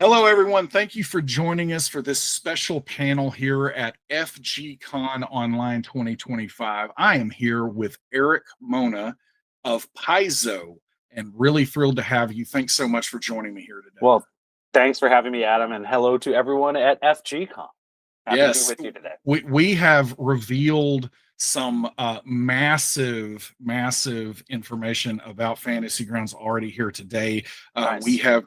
Hello, everyone. Thank you for joining us for this special panel here at FGCon Online 2025. I am here with Erik Mona of Paizo and really thrilled to have you. Thanks so much for joining me here today. Well, thanks for having me, Adam, and hello to everyone at FGCon. Happy to be with you today. We have revealed some massive information about Fantasy Grounds already here today. Nice. We have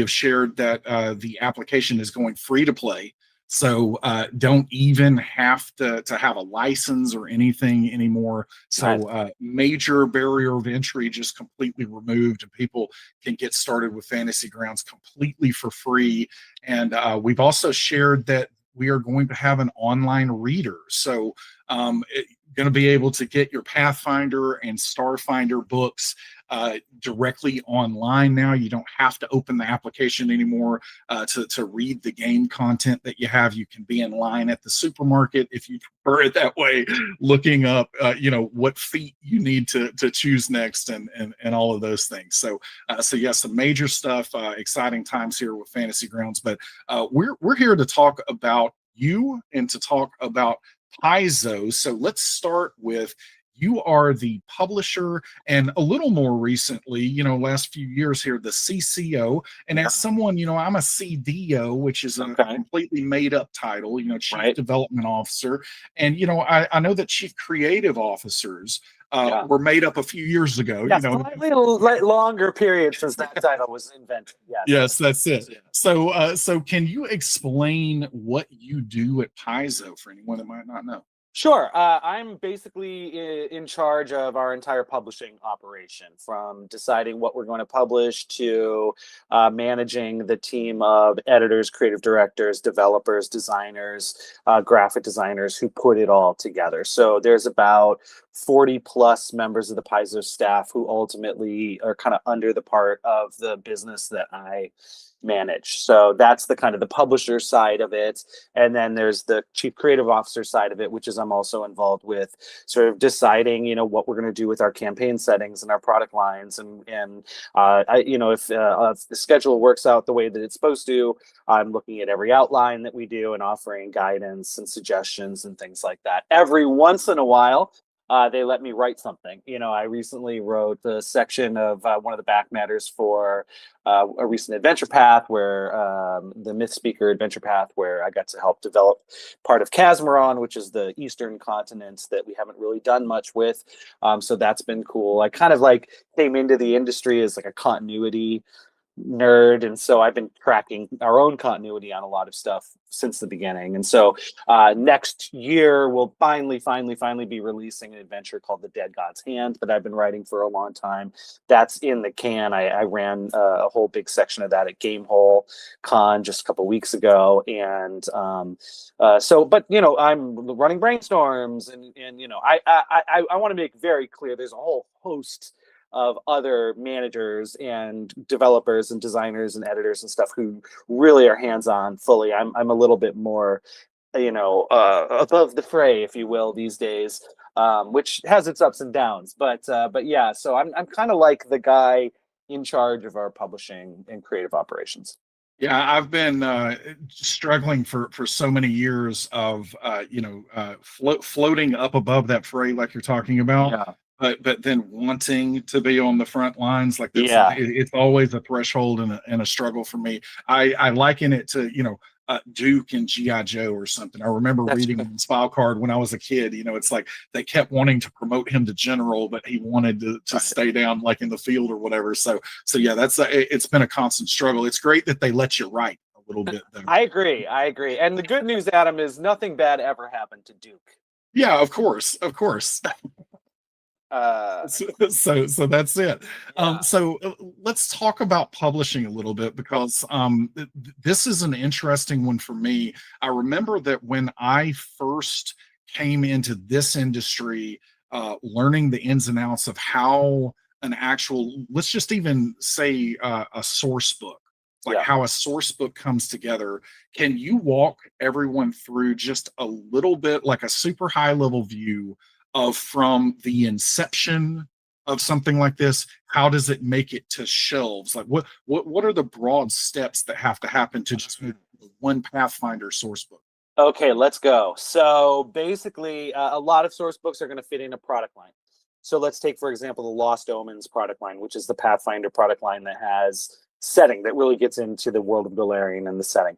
shared that the application is going free to play, so don't even have to have a license or anything anymore. So Nice. Major barrier of entry just completely removed, and people can get started with Fantasy Grounds completely for free. And we've also shared that we are going to have an online reader. So going to be able to get your Pathfinder and Starfinder books directly online now. You don't have to open the application anymore to read the game content that you have. You can be in line at the supermarket, if you prefer it that way, looking up what feat you need to choose next and all of those things. So yes, some major stuff, exciting times here with Fantasy Grounds. But we're here to talk about you and to talk about Paizo. So let's start with, you are the publisher and a little more recently, last few years here, the CCO. And as someone, I'm a CDO, which is a completely made up title, Chief Development Officer. And, I know that Chief Creative Officers were made up a few years ago. Yes, slightly longer period since that title was invented. Yes, that's it. So can you explain what you do at Paizo for anyone that might not know? Sure. I'm basically in charge of our entire publishing operation, from deciding what we're going to publish to managing the team of editors, creative directors, developers, designers, graphic designers who put it all together. So there's about 40 plus members of the Paizo staff who ultimately are kind of under the part of the business that I manage. So that's the kind of the publisher side of it. And then there's the chief creative officer side of it, which is I'm also involved with sort of deciding, what we're going to do with our campaign settings and our product lines. And if the schedule works out the way that it's supposed to, I'm looking at every outline that we do and offering guidance and suggestions and things like that. Every once in a while, they let me write something. I recently wrote a section of one of the back matters for a recent adventure path, where the Myth Speaker adventure path, where I got to help develop part of Casmeron, which is the eastern continent that we haven't really done much with. So that's been cool. I kind of came into the industry as a continuity nerd, and so I've been tracking our own continuity on a lot of stuff since the beginning. And so next year we'll finally be releasing an adventure called The Dead God's Hand that I've been writing for a long time. That's in the can. I ran a whole big section of that at Gamehole Con just a couple weeks ago. And I'm running brainstorms, and I want to make very clear there's a whole host of other managers and developers and designers and editors and stuff who really are hands-on fully. I'm a little bit more, above the fray, if you will, these days, which has its ups and downs. But yeah, so I'm kind of like the guy in charge of our publishing and creative operations. Yeah, I've been struggling for so many years of floating up above that fray, like you're talking about. Yeah. But then wanting to be on the front lines, it's always a threshold and a struggle for me. I liken it to Duke and G.I. Joe or something. I remember reading his file card when I was a kid. It's like they kept wanting to promote him to general, but he wanted to stay down in the field or whatever. So yeah, it's been a constant struggle. It's great that they let you write a little bit, though. I agree. And the good news, Adam, is nothing bad ever happened to Duke. Yeah, of course. So that's it. So let's talk about publishing a little bit, because this is an interesting one for me. I remember that when I first came into this industry, learning the ins and outs of how an actual, let's just even say a source book, how a source book comes together. Can you walk everyone through just a little bit, like a super high level view of from the inception of something like this? How does it make it to shelves? Like what are the broad steps that have to happen to just make one Pathfinder source book? Okay, let's go. So basically, a lot of source books are going to fit in a product line. So let's take, for example, the Lost Omens product line, which is the Pathfinder product line that has setting that really gets into the world of Galarian and the setting.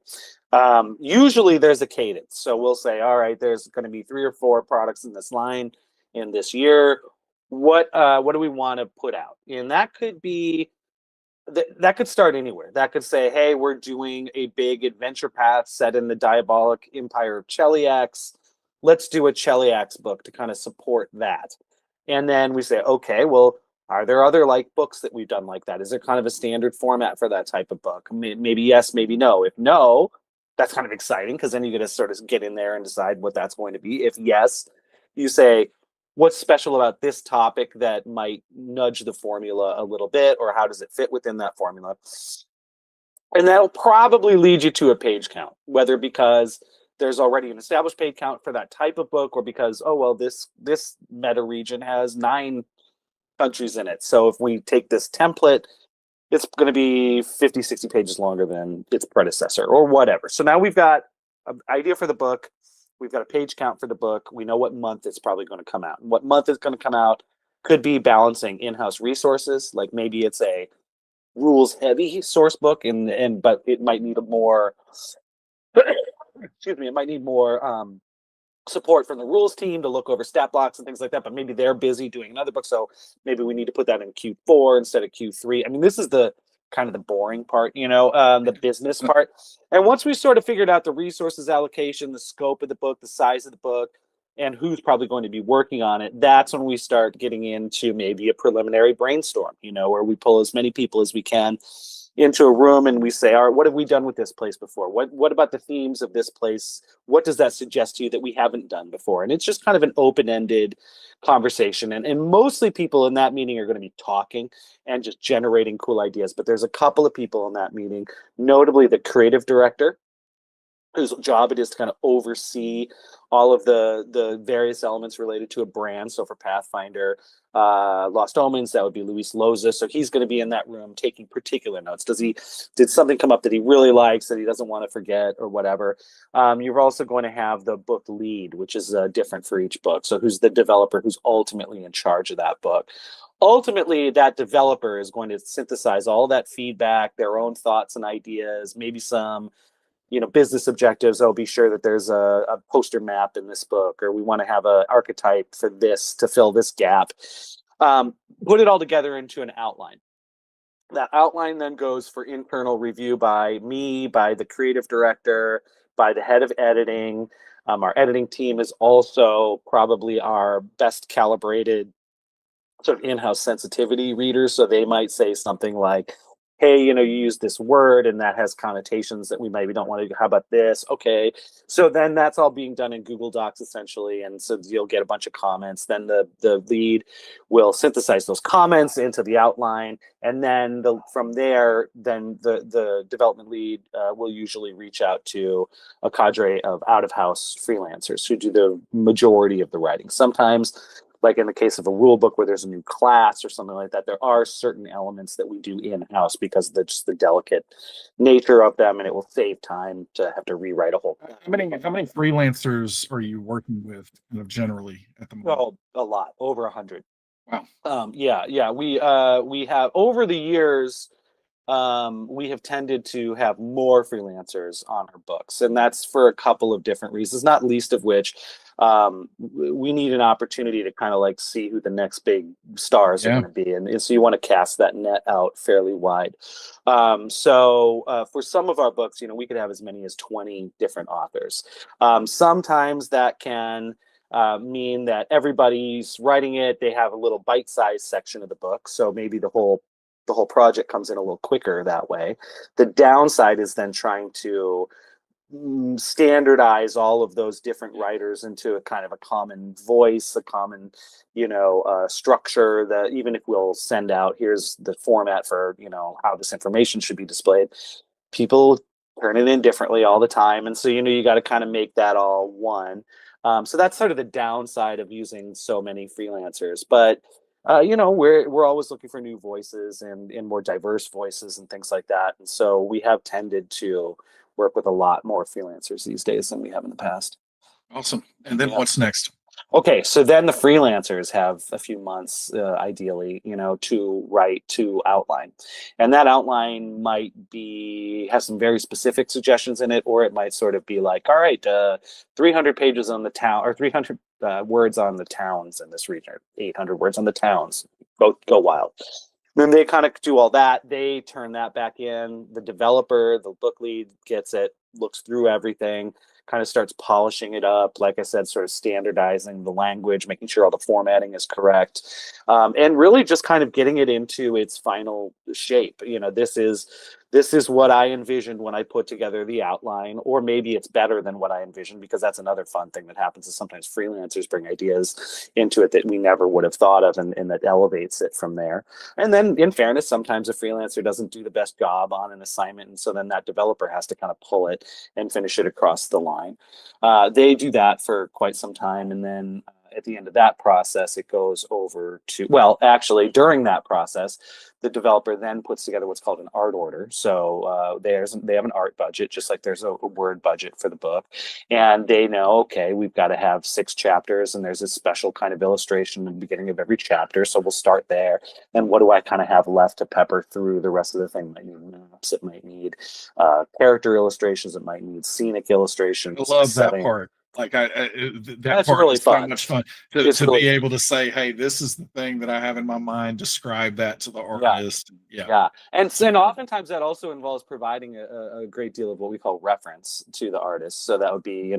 Usually there's a cadence. So we'll say, all right, there's going to be 3 or 4 products in this line in this year. What do we want to put out? And that could be that could start anywhere. That could say, hey, we're doing a big adventure path set in the diabolic empire of Cheliax. Let's do a Cheliax book to kind of support that. And then we say, okay, well, are there other like books that we've done like that? Is there kind of a standard format for that type of book? Maybe yes, maybe no. If no, that's kind of exciting because then you get to sort of get in there and decide what that's going to be. If yes, you say, what's special about this topic that might nudge the formula a little bit, or how does it fit within that formula? And that'll probably lead you to a page count, whether because there's already an established page count for that type of book, or because, oh, well, this meta region has 9 countries in it. So if we take this template, it's going to be 50, 60 pages longer than its predecessor or whatever. So now we've got an idea for the book. We've got a page count for the book. We know what month it's probably going to come out. And what month it's going to come out could be balancing in-house resources. Like maybe it's a rules-heavy source book, but it might need a more excuse me, it might need more support from the rules team to look over stat blocks and things like that. But maybe they're busy doing another book, so maybe we need to put that in Q4 instead of Q3. I mean, this is the kind of the boring part, the business part. And once we sort of figured out the resources allocation, the scope of the book, the size of the book, and who's probably going to be working on it, that's when we start getting into maybe a preliminary brainstorm, where we pull as many people as we can into a room and we say, all right, what have we done with this place before? What about the themes of this place? What does that suggest to you that we haven't done before? And it's just kind of an open-ended conversation. And mostly people in that meeting are going to be talking and just generating cool ideas. But there's a couple of people in that meeting, notably the creative director, whose job it is to kind of oversee all of the various elements related to a brand. So for Pathfinder, Lost Omens, that would be Luis Loza. So he's going to be in that room taking particular notes. Did something come up that he really likes that he doesn't want to forget or whatever? You're also going to have the book lead, which is different for each book. So who's the developer who's ultimately in charge of that book? Ultimately, that developer is going to synthesize all that feedback, their own thoughts and ideas, maybe some business objectives. Oh, be sure that there's a poster map in this book, or we want to have an archetype for this to fill this gap. Put it all together into an outline. That outline then goes for internal review by me, by the creative director, by the head of editing. Our editing team is also probably our best calibrated sort of in-house sensitivity readers. So they might say something like, hey, you use this word and that has connotations that we maybe don't want to. How about this? Okay. So then that's all being done in Google Docs essentially. And so you'll get a bunch of comments. Then the lead will synthesize those comments into the outline. And then from there, then the development lead will usually reach out to a cadre of out-of-house freelancers who do the majority of the writing. Sometimes, like in the case of a rule book where there's a new class or something like that, there are certain elements that we do in-house because of just the delicate nature of them, and it will save time to have to rewrite a whole. How many freelancers are you working with kind of generally at the moment? Oh, a lot, over 100. Wow. Yeah. We have over the years, we have tended to have more freelancers on our books, and that's for a couple of different reasons, not least of which we need an opportunity to kind of like see who the next big stars are going to be, and so you want to cast that net out fairly wide. So for some of our books, we could have as many as 20 different authors. Sometimes that can mean that everybody's writing it, they have a little bite-sized section of the book, so maybe the whole project comes in a little quicker that way. The downside is then trying to standardize all of those different writers into a kind of a common voice, a common, structure that even if we'll send out, here's the format for, how this information should be displayed, people turn it in differently all the time. And so, you got to kind of make that all one. So that's sort of the downside of using so many freelancers. But we're always looking for new voices and more diverse voices and things like that. And so we have tended to work with a lot more freelancers these days than we have in the past. Awesome. And then Yeah. what's next? Okay, so then the freelancers have a few months, ideally, to write to outline, and that outline might have some very specific suggestions in it, or it might sort of be like, all right, 300 pages on the town, or 300 words on the towns in this region, or 800 words on the towns. Go wild. Then they kind of do all that. They turn that back in. The developer, the book lead, gets it, looks through everything, kind of starts polishing it up. Like I said, sort of standardizing the language, making sure all the formatting is correct, and really just kind of getting it into its final shape. This is what I envisioned when I put together the outline, or maybe it's better than what I envisioned, because that's another fun thing that happens is sometimes freelancers bring ideas into it that we never would have thought of, and that elevates it from there. And then, in fairness, sometimes a freelancer doesn't do the best job on an assignment, and so then that developer has to kind of pull it and finish it across the line. They do that for quite some time, and then at the end of that process, it goes over to, well, actually, during that process, the developer then puts together what's called an art order. So they have an art budget, just like there's a word budget for the book, and they know, okay, we've got to have 6 chapters, and there's a special kind of illustration in the beginning of every chapter, so we'll start there. And what do I kind of have left to pepper through the rest of the thing? It might need maps, it might need character illustrations, it might need scenic illustrations. I love setting. that part. Like that That's part really is so fun. much fun It's to really be fun. able to say, "Hey, this is the thing that I have in my mind." Describe that to the Yeah. artist. Yeah. Yeah, and oftentimes that also involves providing a great deal of what we call reference to the artist. So that would be,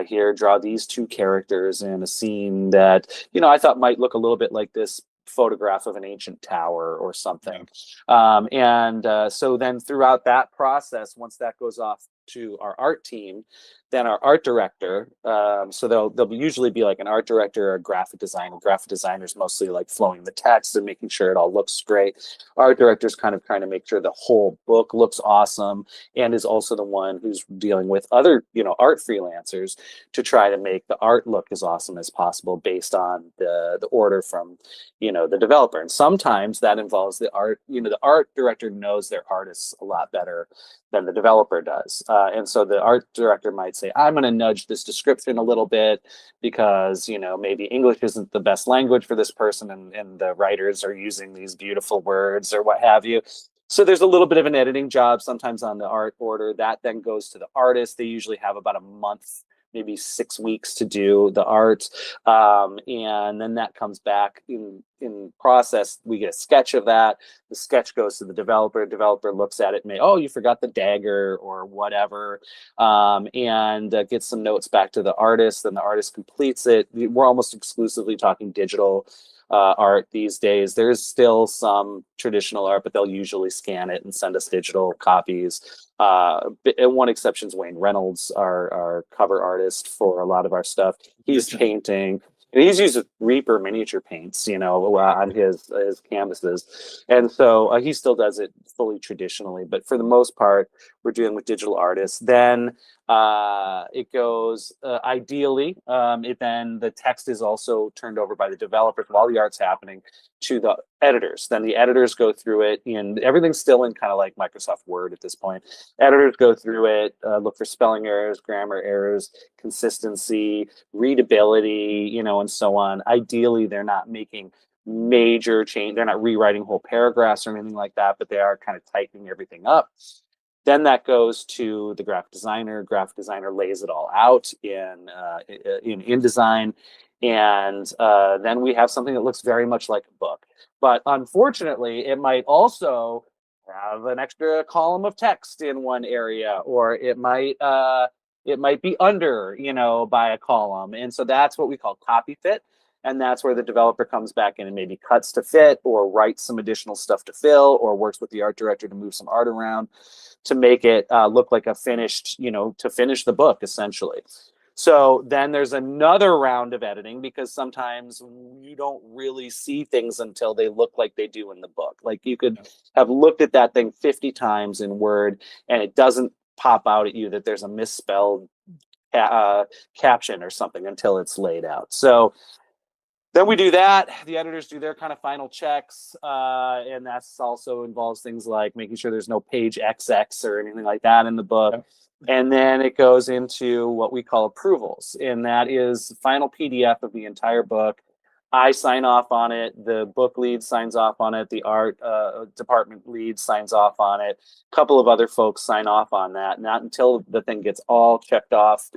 here, draw these 2 characters in a scene that, I thought might look a little bit like this photograph of an ancient tower or something. And so then throughout that process, once that goes off to our art team, then our art director, so there'll usually be like an art director or a graphic designer. Graphic designers mostly like flowing the text and making sure it all looks great. Art directors kind of trying to make sure the whole book looks awesome, and is also the one who's dealing with other, art freelancers to try to make the art look as awesome as possible based on the order from, the developer. And sometimes that involves the art, the art director knows their artists a lot better than the developer does. And so the art director might say, I'm going to nudge this description a little bit because, maybe English isn't the best language for this person, and the writers are using these beautiful words or what have you. So there's a little bit of an editing job sometimes on the art order. That then goes to the artist. They usually have about a month, maybe 6 weeks to do the art. And then that comes back in process. We get a sketch of that. The sketch goes to the developer. Developer looks at it and you forgot the dagger or whatever, and gets some notes back to the artist. Then the artist completes it. We're almost exclusively talking digital art these days. There's still some traditional art, but they'll usually scan it and send us digital copies. One exception is Wayne Reynolds, our cover artist for a lot of our stuff. He's painting. And he's used Reaper miniature paints, on his canvases, and so he still does it fully traditionally. But for the most part, we're dealing with digital artists. Then it goes ideally. Then the text is also turned over by the developers while the art's happening to the editors. Then the editors go through it, and everything's still in kind of like Microsoft Word at this point. Editors go through it, look for spelling errors, grammar errors, consistency, readability, and so on. Ideally, they're not making major change. They're not rewriting whole paragraphs or anything like that, but they are kind of tightening everything up. Then that goes to the graphic designer. Graphic designer lays it all out in InDesign, and then we have something that looks very much like a book. But unfortunately, it might also have an extra column of text in one area, or it might be under, by a column, and so that's what we call copy fit. And that's where the developer comes back in and maybe cuts to fit, or writes some additional stuff to fill, or works with the art director to move some art around to make it look like a finished, to finish the book, essentially. So then there's another round of editing, because sometimes you don't really see things until they look like they do in the book. Like you could have looked at that thing 50 times in Word, and it doesn't pop out at you that there's a misspelled caption or something until it's laid out. So Then we do that. The editors do their kind of final checks, and that's also involves things like making sure there's no page XX or anything like that in the book. Yep. And then it goes into what we call approvals, and that is the final PDF of the entire book. I sign off on it. The book lead signs off on it. The art department lead signs off on it. A couple of other folks sign off on that. Not until the thing gets all checked off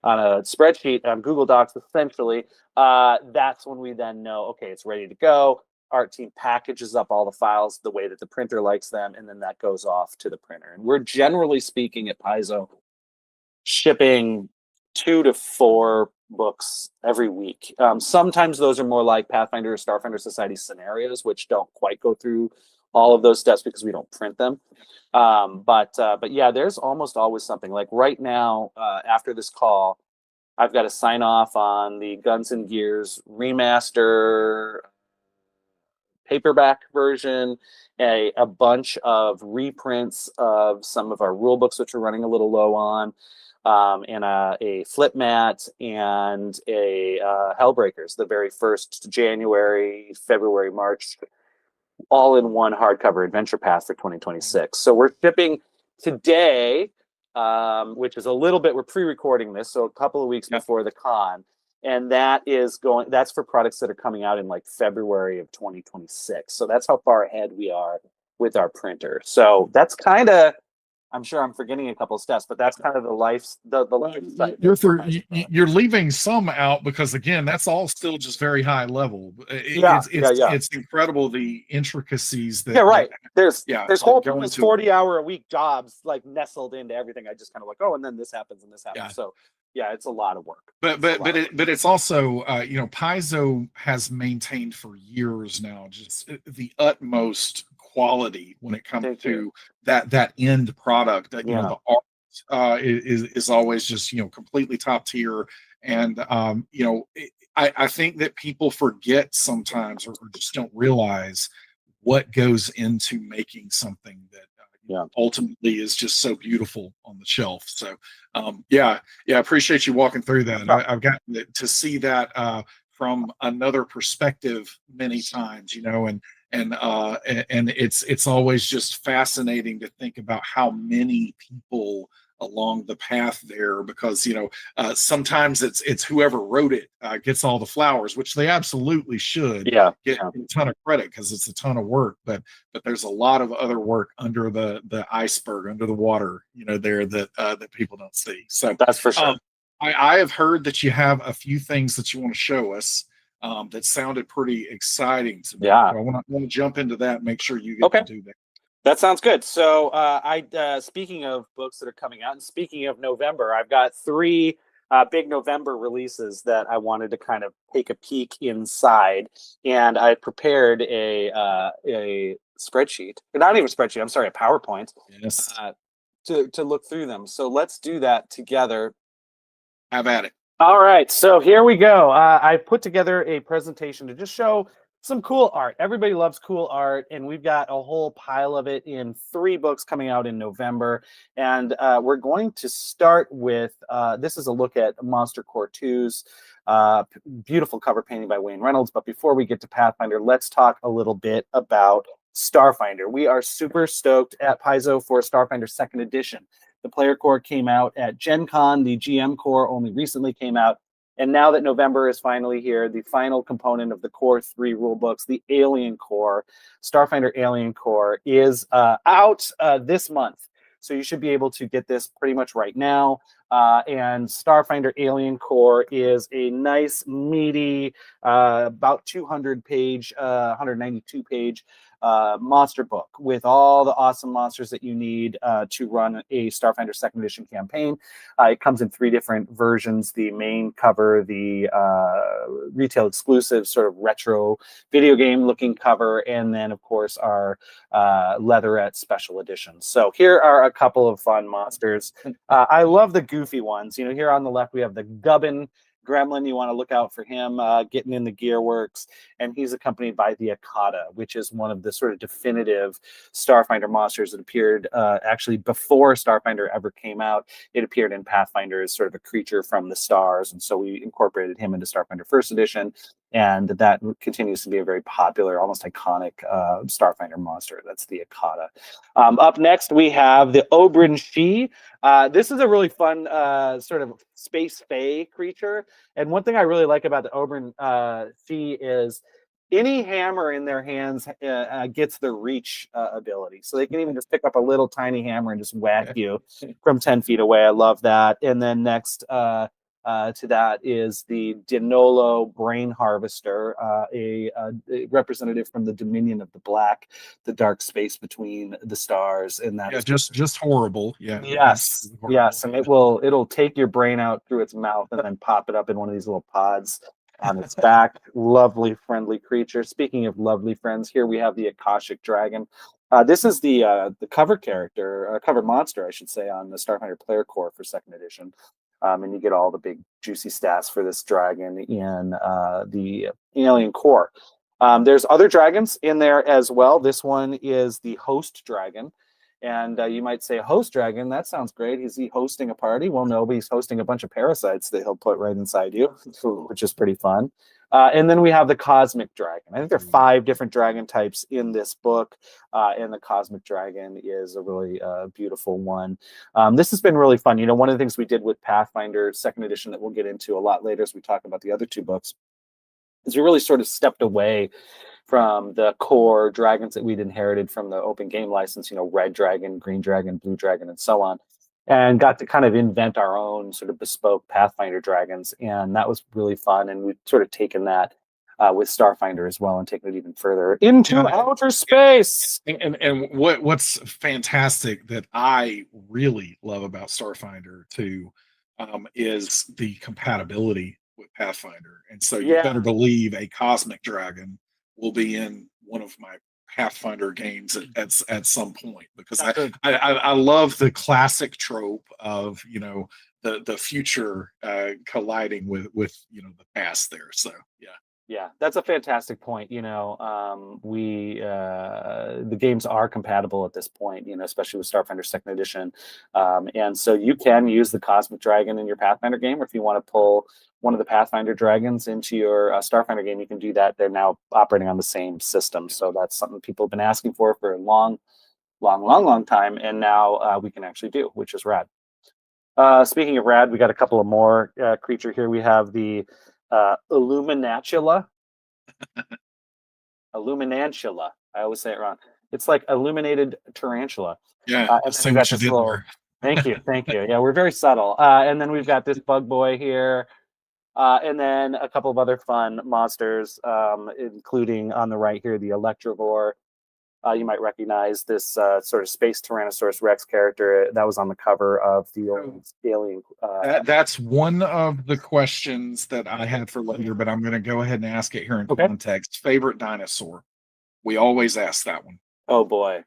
on a spreadsheet on Google Docs, essentially, that's when we then know, okay, it's ready to go. Art team packages up all the files the way that the printer likes them, and then that goes off to the printer. And we're generally speaking at Paizo shipping 2 to 4 books every week. Sometimes those are more like Pathfinder or Starfinder Society scenarios, which don't quite go through all of those steps because we don't print them. But yeah, there's almost always something. Like right now, after this call, I've got to sign off on the Guns and Gears remaster paperback version, a bunch of reprints of some of our rule books, which we're running a little low on, and a flip mat and a Hellbreakers, the very first January, February, March, all in one hardcover adventure path for 2026. So we're shipping today, which is a little bit, we're pre-recording this, so a couple of weeks before the con. And that's for products that are coming out in like February of 2026. So that's how far ahead we are with our printer. So that's kind of, I'm sure I'm forgetting a couple of steps, but that's kind of the life. You're leaving some out because again, that's all still just very high level. It's incredible the intricacies that. Yeah, right. There's whole 40-hour a week jobs like nestled into everything. I just kind of like, oh, and then this happens and this happens. Yeah. So yeah, it's a lot of work. But it's also Paizo has maintained for years now just the utmost quality when it comes to that end product. That the art is always just completely top tier, and I think that people forget sometimes or just don't realize what goes into making something that ultimately is just so beautiful on the shelf. So I appreciate you walking through that. I've gotten to see that from another perspective many times, and it's always just fascinating to think about how many people along the path there, because sometimes it's whoever wrote it gets all the flowers, which they absolutely should get a ton of credit because it's a ton of work, but there's a lot of other work under the iceberg, under the water there that people don't see. So that's for sure. I have heard that you have a few things that you want to show us that sounded pretty exciting to me. So I want to jump into that and make sure you get to do that. That sounds good. So speaking of books that are coming out, and speaking of November, I've got 3 big November releases that I wanted to kind of take a peek inside. And I prepared a spreadsheet, not even a spreadsheet, I'm sorry, a PowerPoint to look through them. So let's do that together. Have at it. All right, so here we go. I put together a presentation to just show some cool art. Everybody loves cool art, and we've got a whole pile of it in 3 books coming out in November. And we're going to start with, this is a look at Monster Core 2's beautiful cover painting by Wayne Reynolds. But before we get to Pathfinder, let's talk a little bit about Starfinder. We are super stoked at Paizo for Starfinder 2nd edition. The player core came out at Gen Con. The GM core only recently came out. And now that November is finally here, the final component of the Core 3 rulebooks, the Alien Core, Starfinder Alien Core, is out this month. So you should be able to get this pretty much right now. And Starfinder Alien Core is a nice, meaty, about 200-page, 192-page monster book with all the awesome monsters that you need to run a Starfinder 2nd edition campaign. It comes in 3 different versions: the main cover, the retail exclusive sort of retro video game looking cover, and then of course our leatherette special editions. So here are a couple of fun monsters. I love the goofy ones. Here on the left we have the Gubbin Gremlin. You want to look out for him getting in the gear works, and he's accompanied by the Akata, which is one of the sort of definitive Starfinder monsters that appeared actually before Starfinder ever came out. It appeared in Pathfinder as sort of a creature from the stars, and so we incorporated him into Starfinder 1st edition. And that continues to be a very popular, almost iconic Starfinder monster. That's the Akata. Up next, we have the Oberyn She. This is a really fun sort of space fae creature. And one thing I really like about the Oberyn She is any hammer in their hands gets the reach ability. So they can even just pick up a little tiny hammer and just whack you from 10 feet away. I love that. And then next to that is the Dinolo Brain Harvester, a representative from the Dominion of the Black, the dark space between the stars, and that is just horrible. Yeah. Yes, horrible. yes, and it'll take your brain out through its mouth and then pop it up in one of these little pods on its back. Lovely, friendly creature. Speaking of lovely friends, here we have the Akashic Dragon. This is the cover character, cover monster, I should say, on the Starfinder Player Core for 2nd edition. And you get all the big juicy stats for this dragon in the Alien Core. There's other dragons in there as well. This one is the host dragon. And you might say, host dragon, that sounds great. Is he hosting a party? Well, no, but he's hosting a bunch of parasites that he'll put right inside you, which is pretty fun. And then we have the Cosmic Dragon. I think there are 5 different dragon types in this book, and the Cosmic Dragon is a really beautiful one. This has been really fun. You know, one of the things we did with Pathfinder 2nd edition that we'll get into a lot later as we talk about the other 2 books is we really sort of stepped away from the core dragons that we'd inherited from the open game license, you know, red dragon, green dragon, blue dragon, and so on, and got to kind of invent our own sort of bespoke Pathfinder dragons. And that was really fun. And we've sort of taken that with Starfinder as well and taken it even further into outer space. And what's fantastic that I really love about Starfinder too is the compatibility with Pathfinder. And so you better believe a Cosmic Dragon will be in one of my Pathfinder games at some point, because I love the classic trope of, you know, the future colliding with you know, the past there. So yeah, that's a fantastic point. You know, the games are compatible at this point, you know, especially with Starfinder 2nd edition. And so you can use the Cosmic Dragon in your Pathfinder game, or if you want to pull one of the Pathfinder dragons into your Starfinder game, you can do that. They're now operating on the same system. So that's something people have been asking for a long time. And now we can actually do, which is rad. Speaking of rad, we got a couple of more creature here. We have the Illuminatula. Illuminantula. I always say it wrong. It's like illuminated tarantula. Yeah, so what you did there. Thank you. Yeah, we're very subtle. And then we've got this bug boy here. And then a couple of other fun monsters, including on the right here, the Electrovore. You might recognize this sort of space Tyrannosaurus Rex character that was on the cover of the old Alien. That's one of the questions that I had for later, but I'm going to go ahead and ask it here in context. Favorite dinosaur? We always ask that one. Oh boy,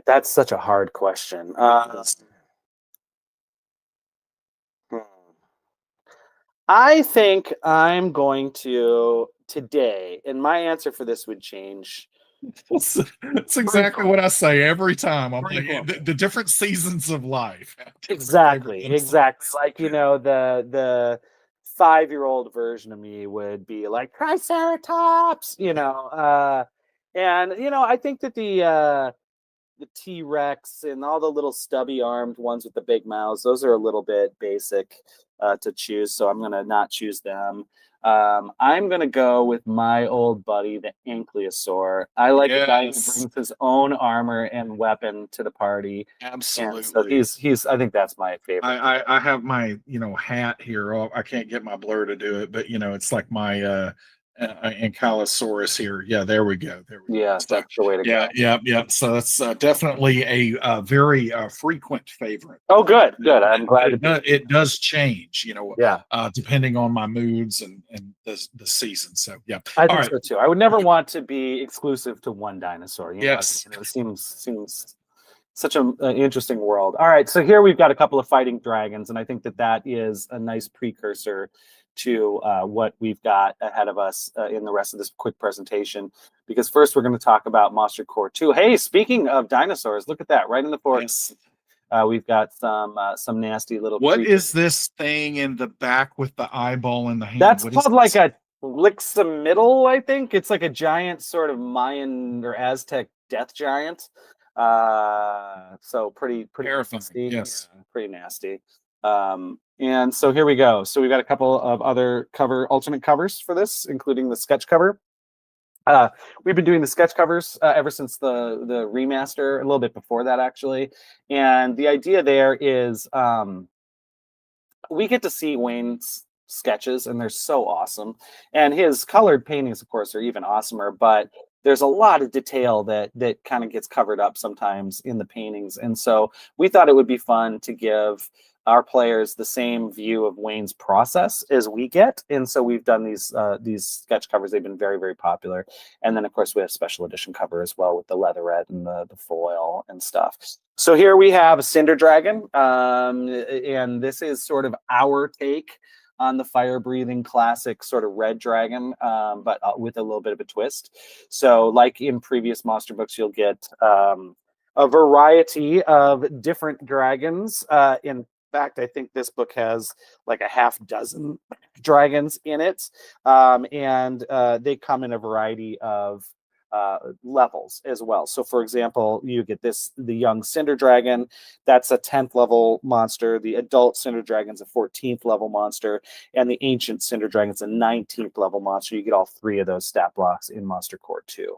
that's such a hard question. I think I'm going to today, and my answer for this would change. That's exactly what I say every time. I'm like, the different seasons of life. Exactly. Like, you know, the 5-year-old version of me would be like Triceratops, you know. And you know, I think that the T-Rex and all the little stubby armed ones with the big mouths, those are a little bit basic to choose, so I'm gonna not choose them. I'm gonna go with my old buddy, the Ankylosaur. I like the guy who brings his own armor and weapon to the party. Absolutely. And so he's I think that's my favorite. I have my, you know, hat here. Oh, I can't get my blur to do it, but you know, it's like my Ankylosaurus here. Yeah, there we go. Yeah, so, that's the way to go. Yeah. So that's definitely a very frequent favorite. Oh, good. I'm glad it does change, you know. Yeah. Depending on my moods and the season. So yeah, I think so too. I would never want to be exclusive to one dinosaur. Yes, it seems such an interesting world. All right, so here we've got a couple of fighting dragons, and I think that is a nice precursor to what we've got ahead of us in the rest of this quick presentation. Because first we're going to talk about Monster Core 2. Hey, speaking of dinosaurs, look at that right in the forest. Yes. We've got some nasty little. What creatures. Is this thing in the back with the eyeball in the hand? That's called like a Lixamiddle, I think. It's like a giant sort of Mayan or Aztec death giant. So pretty Terrifying. nasty. Yes. Yeah, pretty nasty. And so here we go. So we've got a couple of other alternate covers for this, including the sketch cover. We've been doing the sketch covers ever since the remaster, a little bit before that actually. And the idea there is we get to see Wayne's sketches, and they're so awesome. And his colored paintings, of course, are even awesomer. But there's a lot of detail that kind of gets covered up sometimes in the paintings, and so we thought it would be fun to give our players the same view of Wayne's process as we get. And so we've done these sketch covers. They've been very, very popular. And then, of course, we have special edition cover as well with the leatherette and the foil and stuff. So here we have a Cinder Dragon, and this is sort of our take on the fire-breathing classic sort of red dragon, but with a little bit of a twist. So like in previous monster books, you'll get a variety of different dragons. In fact, I think this book has like a half dozen dragons in it, and they come in a variety of levels as well. So for example, you get the young Cinder Dragon, that's a 10th level monster. The adult Cinder Dragon's a 14th level monster, and the ancient Cinder Dragon's a 19th level monster. You get all three of those stat blocks in Monster Core 2.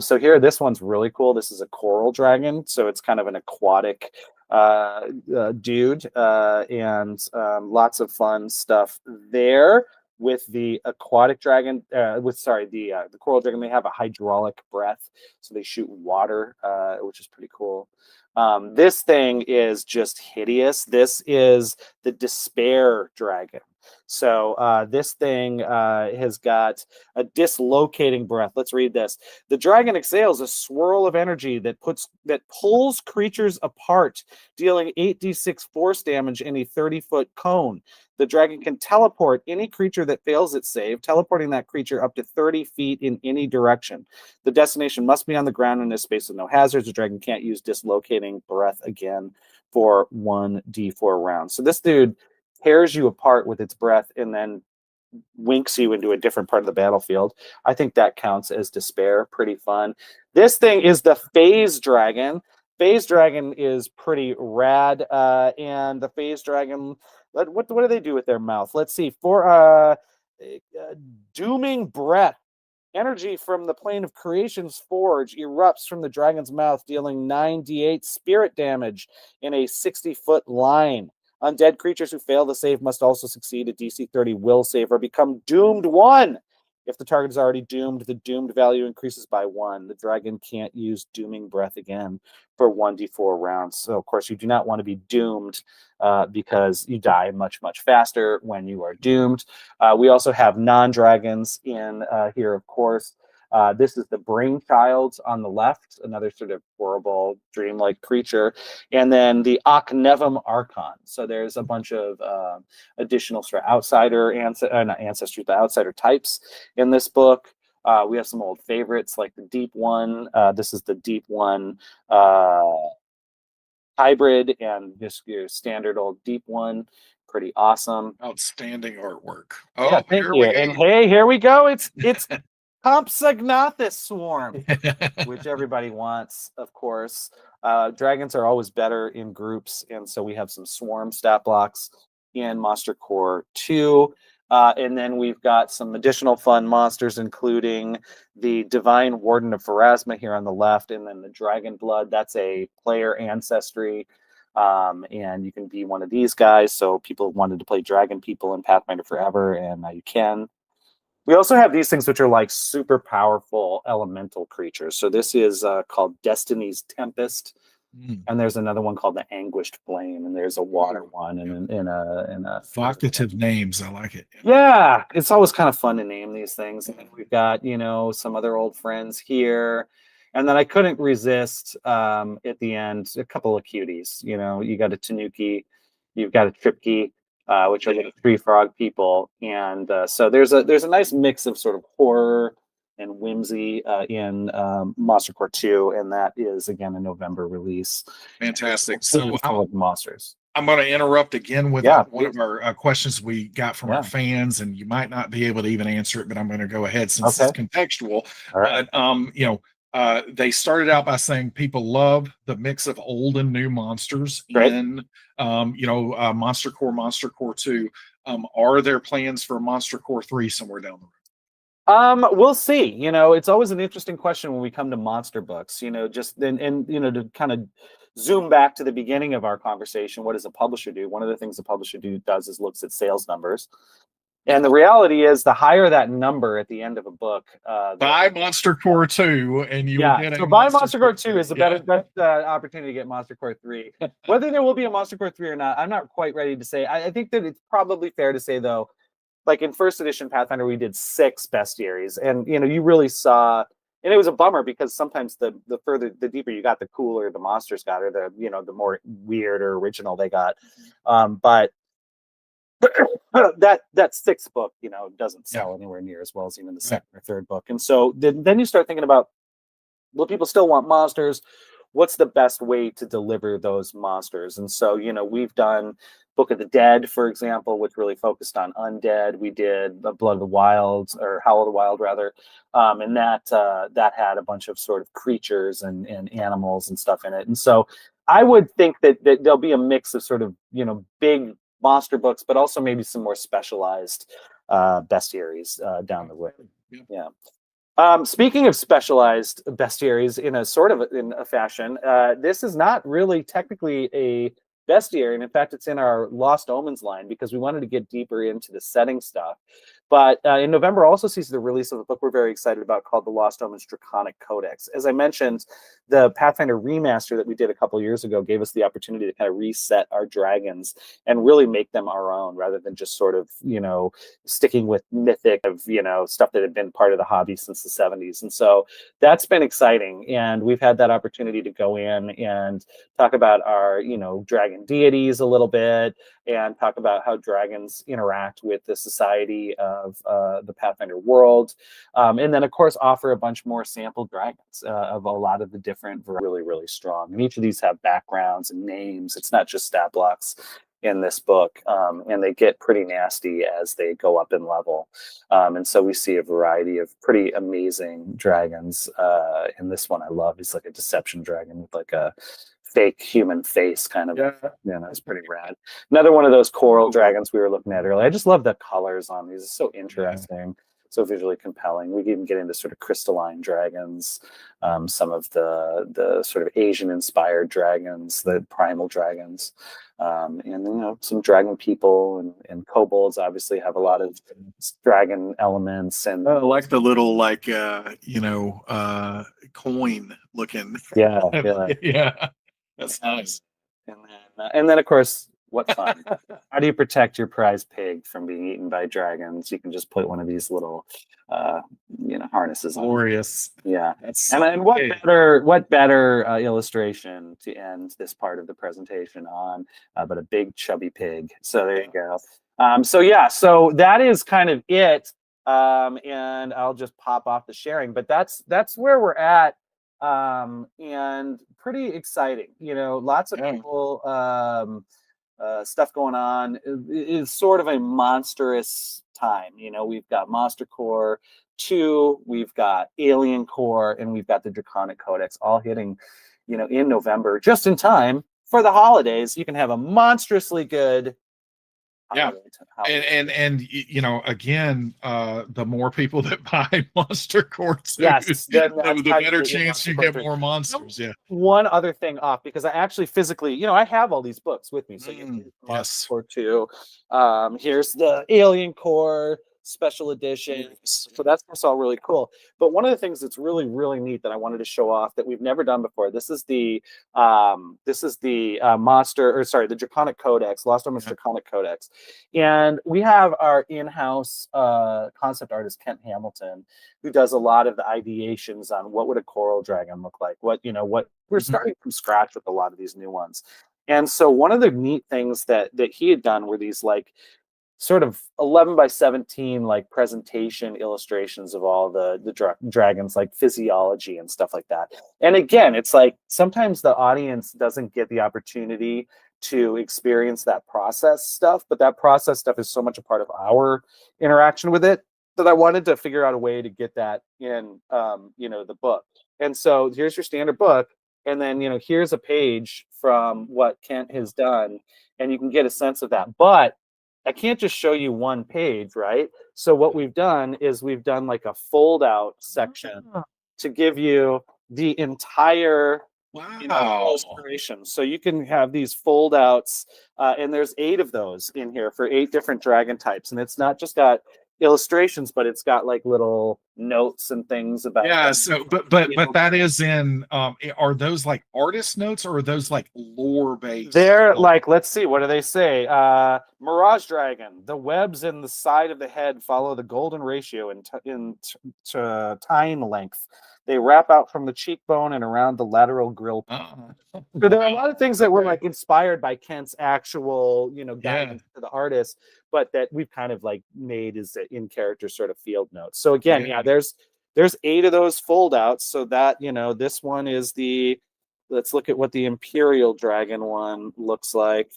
So here, this one's really cool. This is a coral dragon, so it's kind of an aquatic dude, and lots of fun stuff there. With the aquatic dragon, the coral dragon, they have a hydraulic breath, so they shoot water, which is pretty cool. This thing is just hideous. This is the despair dragon. So this thing has got a dislocating breath. Let's read this. The dragon exhales a swirl of energy that pulls creatures apart, dealing 8d6 force damage in a 30-foot cone. The dragon can teleport any creature that fails its save, teleporting that creature up to 30 feet in any direction. The destination must be on the ground in a space with no hazards. The dragon can't use dislocating breath again for 1d4 rounds. So this dude tears you apart with its breath and then winks you into a different part of the battlefield. I think that counts as despair. Pretty fun. This thing is the Phase Dragon. Phase Dragon is pretty rad, and the Phase Dragon, what do they do with their mouth? Let's see. For dooming breath, energy from the plane of creation's forge erupts from the dragon's mouth, dealing 9d8 spirit damage in a 60-foot line. Undead creatures who fail the save must also succeed a DC 30 will save or become doomed 1. If the target is already doomed, the doomed value increases by 1. The dragon can't use dooming breath again for 1d4 rounds. So, of course, you do not want to be doomed because you die much, much faster when you are doomed. We also have non-dragons in here, of course. This is the Brainchild on the left, another sort of horrible, dreamlike creature. And then the Aknevum Archon. So there's a bunch of additional sort of outsider types in this book. We have some old favorites like the Deep One. This is the Deep One hybrid, and just your standard old Deep One. Pretty awesome. Outstanding artwork. Oh, yeah, thank you. And hey, here we go. It's Compsognathus Swarm, which everybody wants, of course. Dragons are always better in groups, and so we have some swarm stat blocks in Monster Core 2. And then we've got some additional fun monsters, including the Divine Warden of Pharasma here on the left, and then the Dragon Blood. That's a player ancestry, and you can be one of these guys. So people wanted to play dragon people in Pathfinder forever, and now you can. We also have these things which are like super powerful elemental creatures. So this is called Destiny's Tempest. And there's another one called the Anguished Flame, and there's a water one, and in a evocative names. I like it. Yeah, it's always kind of fun to name these things. And then we've got some other old friends here, and then I couldn't resist at the end a couple of cuties. You got a Tanuki, you've got a Tripki, which are the tree frog people, and so there's a nice mix of sort of horror and whimsy in Monster Core 2, and that is again a November release. Fantastic. So monsters. I'm going to interrupt again with Yeah, one of our questions we got from our fans, and you might not be able to even answer it, but I'm going to go ahead since it's contextual. All right. But they started out by saying people love the mix of old and new monsters in, Monster Core 2. Are there plans for Monster Core 3 somewhere down the road? We'll see. You know, it's always an interesting question when we come to monster books. You know, just and you know, to kind of zoom back to the beginning of our conversation, what does a publisher do? One of the things a publisher does is looks at sales numbers. And the reality is, the higher that number at the end of a book, buy Monster Core 2, and you will get so buy Monster Core 2 is the best opportunity to get Monster Core 3. Whether there will be a Monster Core 3 or not, I'm not quite ready to say. I think that it's probably fair to say, though, like in first edition Pathfinder, we did 6 bestiaries, and you know, you really saw, and it was a bummer because sometimes the deeper you got, the cooler the monsters got, or the more weird or original they got. But that 6th book, doesn't sell anywhere near as well as even the second or third book. And so then you start thinking about, well, people still want monsters. What's the best way to deliver those monsters? And so, we've done Book of the Dead, for example, which really focused on undead. We did Blood of the Wilds, or Howl of the Wild, rather. And that had a bunch of sort of creatures and animals and stuff in it. And so I would think that there'll be a mix of sort of, big monster books, but also maybe some more specialized bestiaries down the road. Yeah. Speaking of specialized bestiaries in a fashion, this is not really technically a bestiary, and in fact, it's in our Lost Omens line because we wanted to get deeper into the setting stuff. But in November also sees the release of a book we're very excited about called the Lost Omens Draconic Codex. As I mentioned, the Pathfinder remaster that we did a couple years ago gave us the opportunity to kind of reset our dragons and really make them our own, rather than just sort of, sticking with mythic of, stuff that had been part of the hobby since the 70s. And so that's been exciting. And we've had that opportunity to go in and talk about our, dragon deities a little bit, and talk about how dragons interact with the society of the Pathfinder world. And then, of course, offer a bunch more sample dragons of a lot of the different, really, really strong. And each of these have backgrounds and names. It's not just stat blocks in this book, and they get pretty nasty as they go up in level. And so we see a variety of pretty amazing dragons. In this one I love, he's like a deception dragon with like a fake human face, kind of. It's pretty rad. Another one of those coral dragons we were looking at earlier. I just love the colors on these. It's so interesting, so visually compelling. We can even get into sort of crystalline dragons, some of the sort of Asian inspired dragons, the primal dragons, and some dragon people and kobolds obviously have a lot of dragon elements. And I like the little coin looking. Yeah. That's nice. And then, of course, what fun. How do you protect your prize pig from being eaten by dragons? You can just put one of these little harnesses on. Glorious. Yeah. And what better illustration to end this part of the presentation on but a big chubby pig. So there you go. So that is kind of it. And I'll just pop off the sharing, but that's where we're at. And pretty exciting, lots of people, stuff going on. It's sort of a monstrous time. We've got Monster Core 2, we've got Alien Core, and we've got the Draconic Codex all hitting, in November, just in time for the holidays. You can have a monstrously good holiday. And again, the more people that buy Monster Core 2, the better chance you get more monsters. One other thing off, because I actually physically, I have all these books with me. So Monster Core 2. Here's the Alien Core special edition. So that's all really cool. But one of the things that's really, really neat that I wanted to show off that we've never done before, this is the the Draconic Codex, Lost Omens Draconic Codex. And we have our in-house concept artist, Kent Hamilton, who does a lot of the ideations on what would a coral dragon look like. What we're starting from scratch with a lot of these new ones. And so one of the neat things that he had done were these sort of 11 by 17 presentation illustrations of all the dragons, physiology and stuff like that. And again, it's sometimes the audience doesn't get the opportunity to experience that process stuff. But that process stuff is so much a part of our interaction with it that I wanted to figure out a way to get that in, the book. And so here's your standard book. And then, here's a page from what Kent has done, and you can get a sense of that. But I can't just show you one page, right? So what we've done is we've done like a fold out section to give you the entire Wow. illustration. So you can have these fold outs, and there's 8 of those in here for 8 different dragon types. And it's not just got illustrations, but it's got like little notes and things about Yeah, them. so but that is in are those like artist notes or are those like lore based? They're like, let's see, what do they say? Mirage Dragon, the webs in the side of the head follow the golden ratio in tine length. They wrap out from the cheekbone and around the lateral grill. So there are a lot of things that were like inspired by Kent's actual, guidance to the artist, but that we've kind of like made as in character sort of field notes. So again, there's 8 of those fold outs. So that, this one is let's look at what the Imperial Dragon one looks like.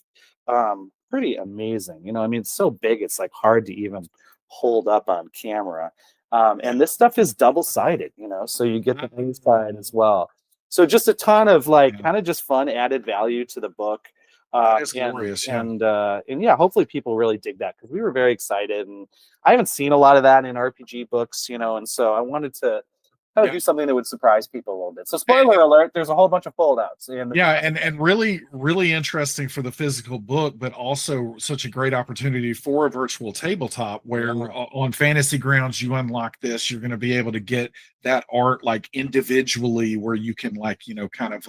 Pretty amazing. I mean, it's so big, it's like hard to even hold up on camera. And this stuff is double-sided, so you get the inside as well. So just a ton of like kind of just fun added value to the book. That's glorious. And hopefully people really dig that, because we were very excited, and I haven't seen a lot of that in RPG books, and so I wanted to kind of do something that would surprise people a little bit. So spoiler alert, there's a whole bunch of foldouts. And really, really interesting for the physical book, but also such a great opportunity for a virtual tabletop where on Fantasy Grounds, you unlock this, you're going to be able to get that art like individually where you can like, kind of,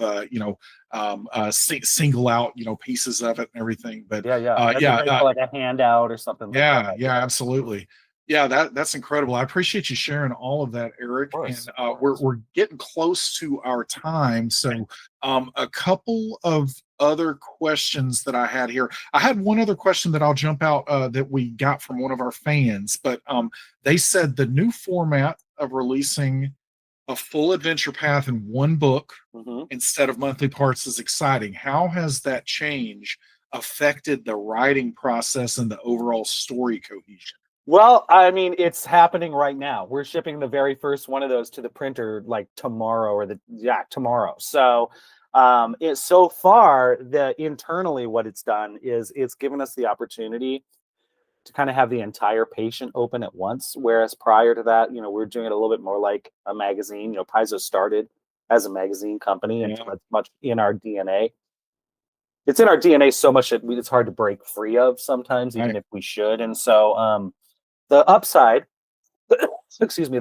single out, pieces of it and everything. But like a handout or something. Absolutely. Yeah, that's incredible. I appreciate you sharing all of that, Eric. And we're getting close to our time. So a couple of other questions that I had here. I had one other question that I'll jump out that we got from one of our fans, but they said the new format of releasing a full adventure path in one book instead of monthly parts is exciting. How has that change affected the writing process and the overall story cohesion? Well, I mean, it's happening right now. We're shipping the very first one of those to the printer like tomorrow tomorrow. So so far, internally what it's done is it's given us the opportunity to kind of have the entire patient open at once. Whereas prior to that, we're doing it a little bit more like a magazine. Paizo started as a magazine company, and it's much in our DNA. It's in our DNA so much that it's hard to break free of sometimes, even if we should. And so the upside, the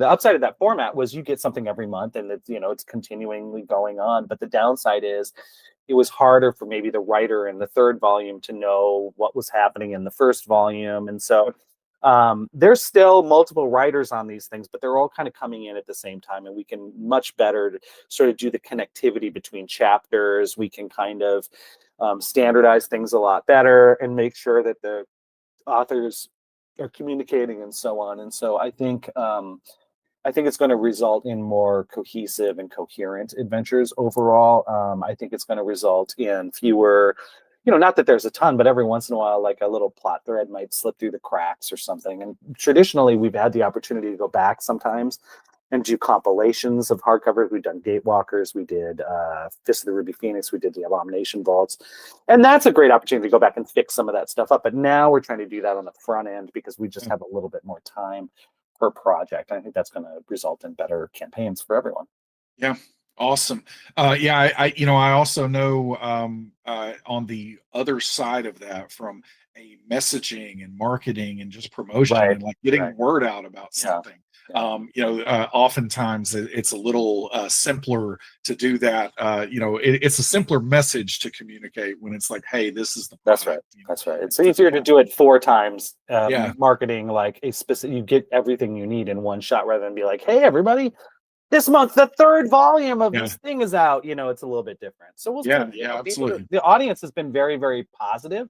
upside of that format was you get something every month, and it's continually going on. But the downside is it was harder for maybe the writer in the 3rd volume to know what was happening in the 1st volume. And so there's still multiple writers on these things, but they're all kind of coming in at the same time, and we can much better sort of do the connectivity between chapters. We can kind of standardize things a lot better and make sure that the authors are communicating and so on. And so I think it's going to result in more cohesive and coherent adventures overall. I think it's going to result in fewer, not that there's a ton, but every once in a while, like a little plot thread might slip through the cracks or something. And traditionally, we've had the opportunity to go back sometimes and do compilations of hardcovers. We've done Gatewalkers, we did Fist of the Ruby Phoenix, we did the Abomination Vaults. And that's a great opportunity to go back and fix some of that stuff up. But now we're trying to do that on the front end because we just have a little bit more time per project. I think that's going to result in better campaigns for everyone. Yeah. Awesome. I also know on the other side of that, from a messaging and marketing and just promotion and like getting word out about something. Oftentimes it's a little simpler to do that. It's a simpler message to communicate when it's like, hey, this is the product. That's right. It's easier to do it 4 times. Marketing like a specific, you get everything you need in one shot rather than be like, hey, everybody, this month the 3rd volume of this thing is out. It's a little bit different. So we'll see. Absolutely. The audience has been very, very positive.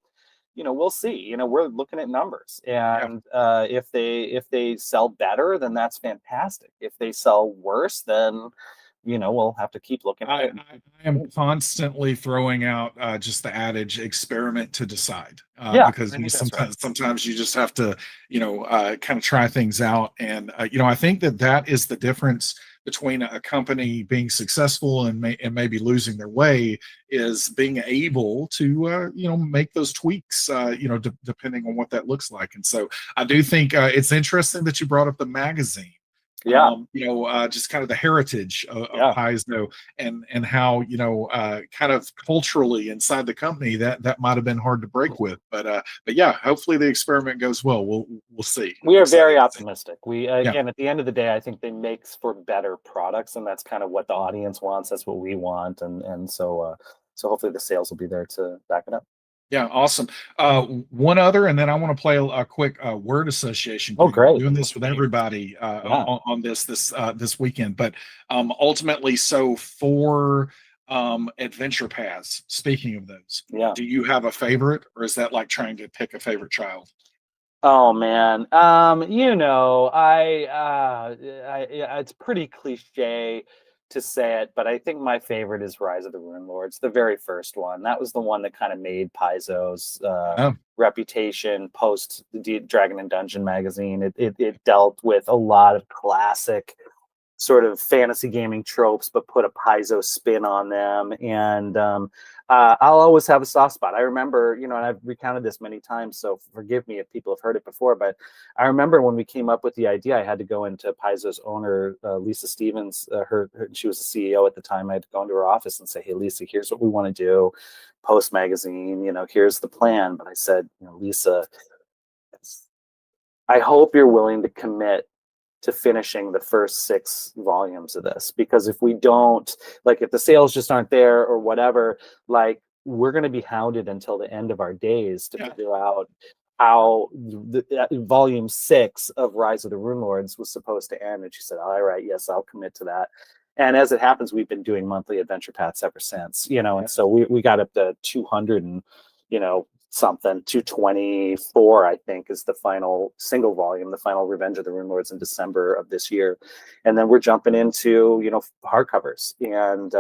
We'll see. We're looking at numbers, and if they sell better, then that's fantastic. If they sell worse, then we'll have to keep looking. I am constantly throwing out just the adage "experiment to decide," because I think that's sometimes you just have to kind of try things out, and I think that is the difference between a company being successful and maybe losing their way, is being able to make those tweaks depending on what that looks like. And so I do think it's interesting that you brought up the magazine. Yeah. Just kind of the heritage of Yeah. Paizo, and how kind of culturally inside the company that might have been hard to break with, but yeah, hopefully the experiment goes well. We'll see. We are Excited very to see. optimistic. We Yeah. again, at the end of the day, I think they make for better products, and that's kind of what the audience wants. That's what we want, and so hopefully the sales will be there to back it up. Yeah, awesome. One other, and then I want to play a quick word association Oh, game. great. We're doing this with everybody on this weekend, but ultimately, so for adventure paths. Speaking of those, Yeah. do you have a favorite, or is that like trying to pick a favorite child? Oh man, it's pretty cliche to say it, but I think my favorite is Rise of the Runelords, the very first one. That was the one that kind of made Paizo's Oh, reputation post the Dragon and Dungeon magazine. It dealt with a lot of classic sort of fantasy gaming tropes, but put a Paizo spin on them. And I'll always have a soft spot. I remember, and I've recounted this many times, so forgive me if people have heard it before, but I remember when we came up with the idea, I had to go into Paizo's owner, Lisa Stevens, she was the CEO at the time. I had to go into her office and say, hey, Lisa, here's what we want to do post magazine, here's the plan. But I said, Lisa, I hope you're willing to commit to finishing the first 6 volumes of this, because if we don't, like, if the sales just aren't there or whatever, like, we're going to be hounded until the end of our days to figure out how the volume 6 of Rise of the Runelords was supposed to end. And she said, all right, yes, I'll commit to that. And as it happens, we've been doing monthly adventure paths ever since, and so we got up to 200 and something. 224, I think, is the final single volume, the final Revenge of the Runelords in December of this year. And then we're jumping into, hardcovers. And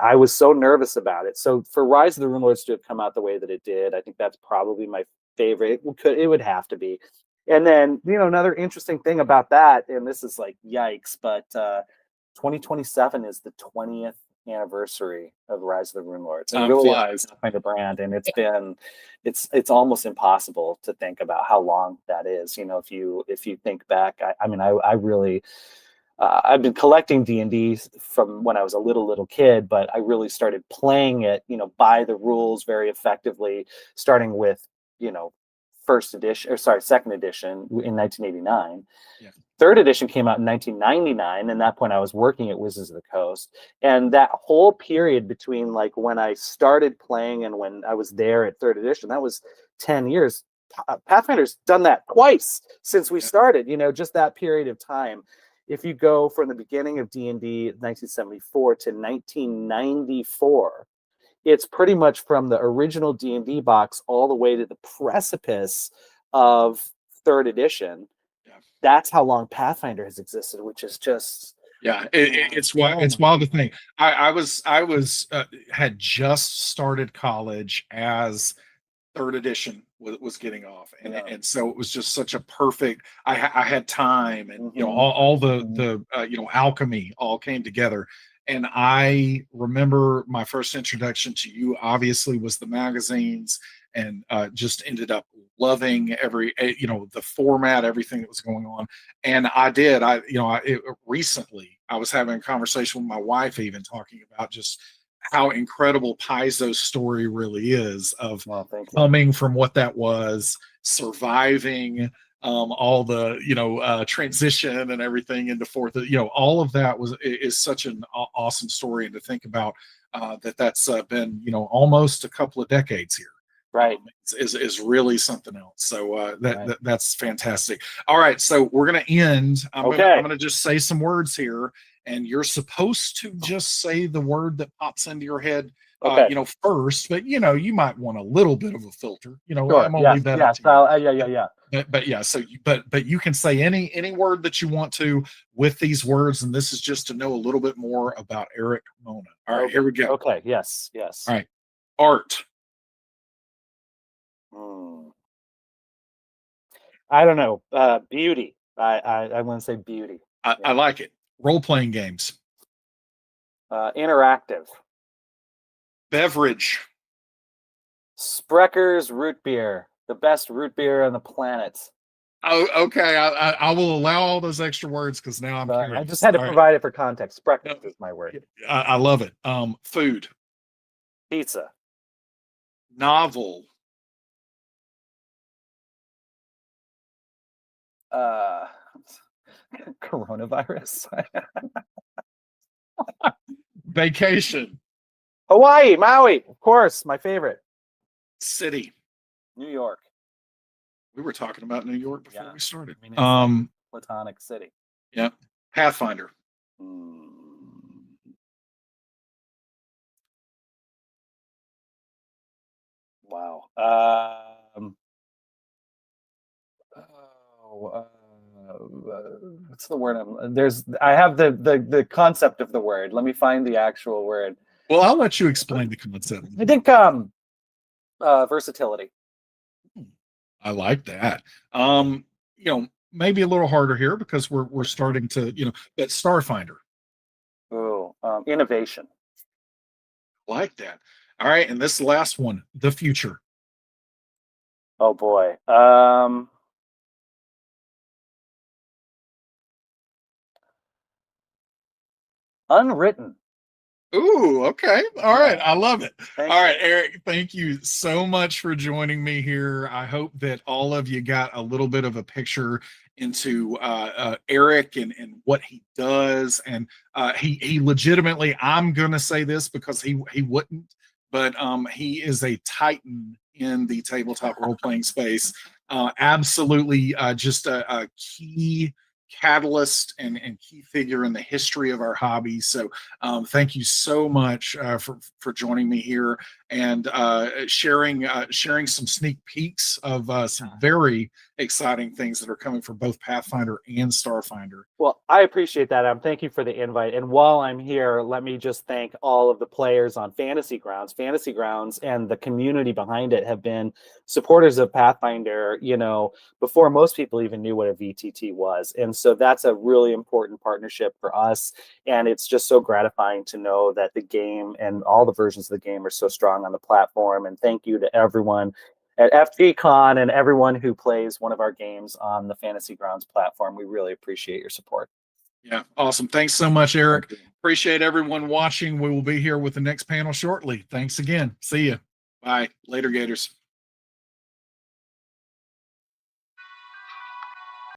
I was so nervous about it. So for Rise of the Runelords to have come out the way that it did, I think that's probably my favorite. It would have to be. And then, another interesting thing about that, and this is like, yikes, but 2027 is the 20th anniversary of Rise of the Runelords, and really kind of brand, and it's almost impossible to think about how long that is. If you think back, I really I've been collecting D&D from when I was a little kid, but I really started playing it by the rules very effectively, starting with second edition in 1989. Yeah. Third edition came out in 1999. And at that point, I was working at Wizards of the Coast. And that whole period between like when I started playing and when I was there at third edition, that was 10 years. Pathfinder's done that twice since we started, just that period of time. If you go from the beginning of D&D 1974 to 1994, it's pretty much from the original D&D box all the way to the precipice of third edition. That's how long Pathfinder has existed, which is just it's wild to think. I had just started college as third edition was getting off, and so it was just such a perfect. I had time, and all the alchemy all came together. And I remember my first introduction to you obviously was the magazines, and just ended up loving every the format, everything that was going on. And recently I was having a conversation with my wife, even talking about just how incredible Paizo's story really is, of coming from what that was, surviving all the transition and everything into fourth, all of that is such an awesome story. And to think about that's been almost a couple of decades here, right, is really something else. So that's fantastic. All right, so we're gonna end. I'm gonna just say some words here, and you're supposed to just say the word that pops into your head, Okay. first. But you might want a little bit of a filter. Sure. I'm gonna leave that up Yes. to you. Yeah. But yeah, but you can say any word that you want to with these words, and this is just to know a little bit more about Erik Mona. All right, here we go. Okay. Yes. All right, art. I don't know. Beauty. I want to say beauty. I like it. Role-playing games. Interactive. Beverage. Sprecker's root beer, the best root beer on the planet. Oh, okay. I will allow all those extra words because now I'm curious. I just had to provide it for context. Spreckers is my word. I love it. Food. Pizza. Novel. Coronavirus. Vacation. Hawaii, Maui, of course, my favorite. City. New York. We were talking about New York before we started. I mean, platonic city. Yeah. Pathfinder. Wow. What's the word? I have the concept of the word. Let me find the actual word. Well, I'll let you explain the concept. I think versatility. I like that. Maybe a little harder here because we're starting to, but Starfinder. Oh, innovation. Like that. All right, and this last one, the future. Oh boy. Unwritten. Ooh, okay. All right. I love it. Thank All right, Erik, thank you so much for joining me here. I hope that all of you got a little bit of a picture into Erik and what he does. And he legitimately, I'm going to say this because he wouldn't, but he is a titan in the tabletop role-playing space. Absolutely just a key catalyst and key figure in the history of our hobby. So thank you so much for joining me here and sharing some sneak peeks of some very exciting things that are coming for both Pathfinder and Starfinder. Well, I appreciate that. Thank you for the invite. And while I'm here, let me just thank all of the players on Fantasy Grounds. Fantasy Grounds and the community behind it have been supporters of Pathfinder, before most people even knew what a VTT was. And so that's a really important partnership for us. And it's just so gratifying to know that the game and all the versions of the game are so strong on the platform. And thank you to everyone at FGCon and everyone who plays one of our games on the Fantasy Grounds platform. We really appreciate your support. Yeah, awesome. Thanks so much, Erik. Appreciate everyone watching. We will be here with the next panel shortly. Thanks again. See you. Bye. Later, Gators.